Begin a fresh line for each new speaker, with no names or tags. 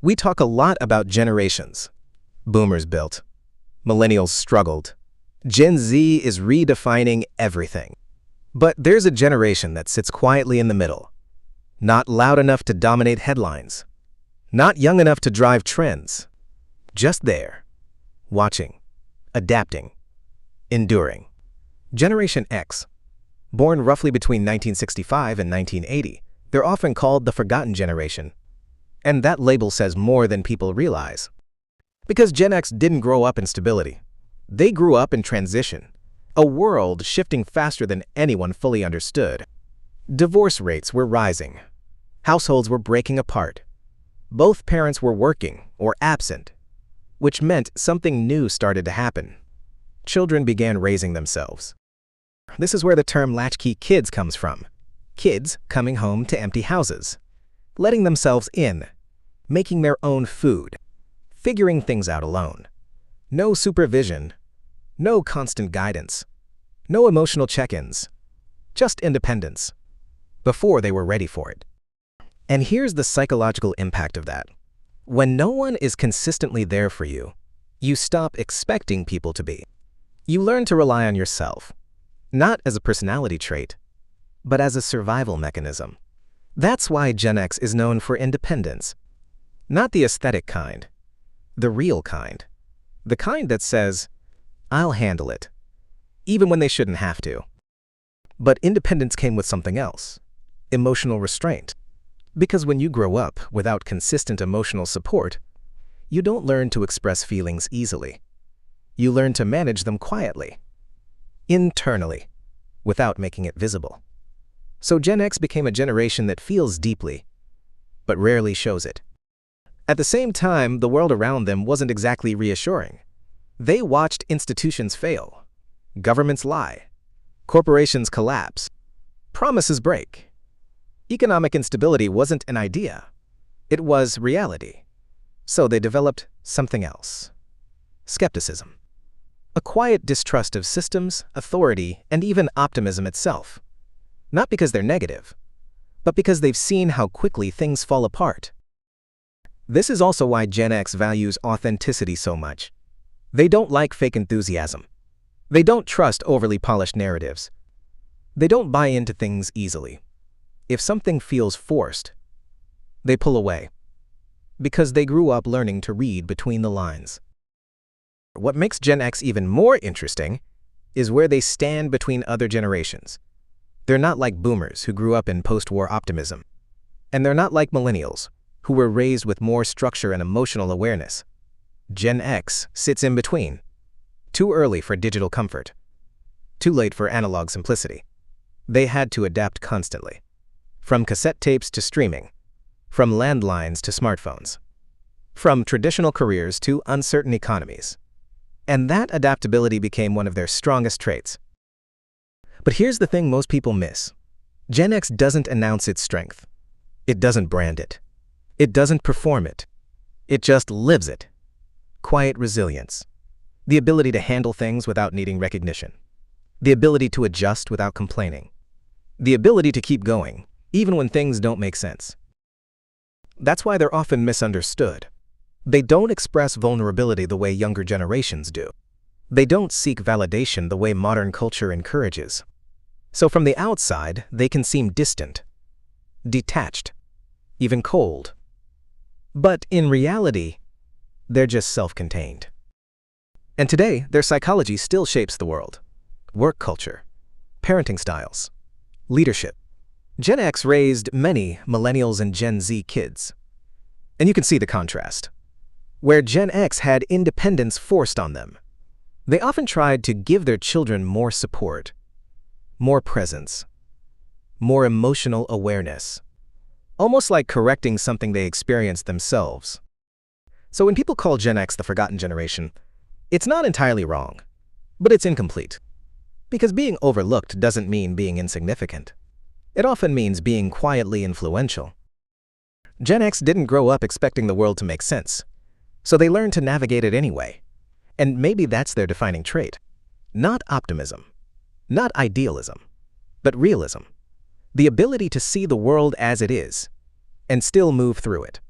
We talk a lot about generations. Boomers built. Millennials struggled. Gen Z is redefining everything. But there's a generation that sits quietly in the middle. Not loud enough to dominate headlines. Not young enough to drive trends. Just there. Watching. Adapting. Enduring. Generation X. Born roughly between 1965 and 1980, they're often called the forgotten generation. And that label says more than people realize. Because Gen X didn't grow up in stability. They grew up in transition, a world shifting faster than anyone fully understood. Divorce rates were rising. Households were breaking apart. Both parents were working or absent, which meant something new started to happen. Children began raising themselves. This is where the term latchkey kids comes from. Kids coming home to empty houses, letting themselves in, making their own food, figuring things out alone. No supervision, no constant guidance, no emotional check-ins, just independence, before they were ready for it. And here's the psychological impact of that. When no one is consistently there for you, you stop expecting people to be. You learn to rely on yourself, not as a personality trait, but as a survival mechanism. That's why Gen X is known for independence. Not the aesthetic kind, the real kind. The kind that says, I'll handle it, even when they shouldn't have to. But independence came with something else, emotional restraint. Because when you grow up without consistent emotional support, you don't learn to express feelings easily. You learn to manage them quietly, internally, without making it visible. So Gen X became a generation that feels deeply, but rarely shows it. At the same time, the world around them wasn't exactly reassuring. They watched institutions fail, governments lie, corporations collapse, promises break. Economic instability wasn't an idea. It was reality. So they developed something else. Skepticism. A quiet distrust of systems, authority, and even optimism itself. Not because they're negative, but because they've seen how quickly things fall apart. This is also why Gen X values authenticity so much. They don't like fake enthusiasm. They don't trust overly polished narratives. They don't buy into things easily. If something feels forced, they pull away. Because they grew up learning to read between the lines. What makes Gen X even more interesting is where they stand between other generations. They're not like boomers who grew up in post-war optimism. And they're not like millennials, who were raised with more structure and emotional awareness. Gen X sits in between. Too early for digital comfort. Too late for analog simplicity. They had to adapt constantly. From cassette tapes to streaming. From landlines to smartphones. From traditional careers to uncertain economies. And that adaptability became one of their strongest traits. But here's the thing most people miss. Gen X doesn't announce its strength. It doesn't brand it. It doesn't perform it. It just lives it. Quiet resilience. The ability to handle things without needing recognition. The ability to adjust without complaining. The ability to keep going, even when things don't make sense. That's why they're often misunderstood. They don't express vulnerability the way younger generations do. They don't seek validation the way modern culture encourages. So from the outside, they can seem distant, detached, even cold. But in reality, they're just self-contained. And today, their psychology still shapes the world. Work culture, parenting styles, leadership. Gen X raised many Millennials and Gen Z kids. And you can see the contrast. Where Gen X had independence forced on them, they often tried to give their children more support, more presence, more emotional awareness, almost like correcting something they experienced themselves. So when people call Gen X the forgotten generation, it's not entirely wrong, but it's incomplete. Because being overlooked doesn't mean being insignificant. It often means being quietly influential. Gen X didn't grow up expecting the world to make sense, so they learned to navigate it anyway. And maybe that's their defining trait. Not optimism, not idealism, but realism. The ability to see the world as it is and still move through it.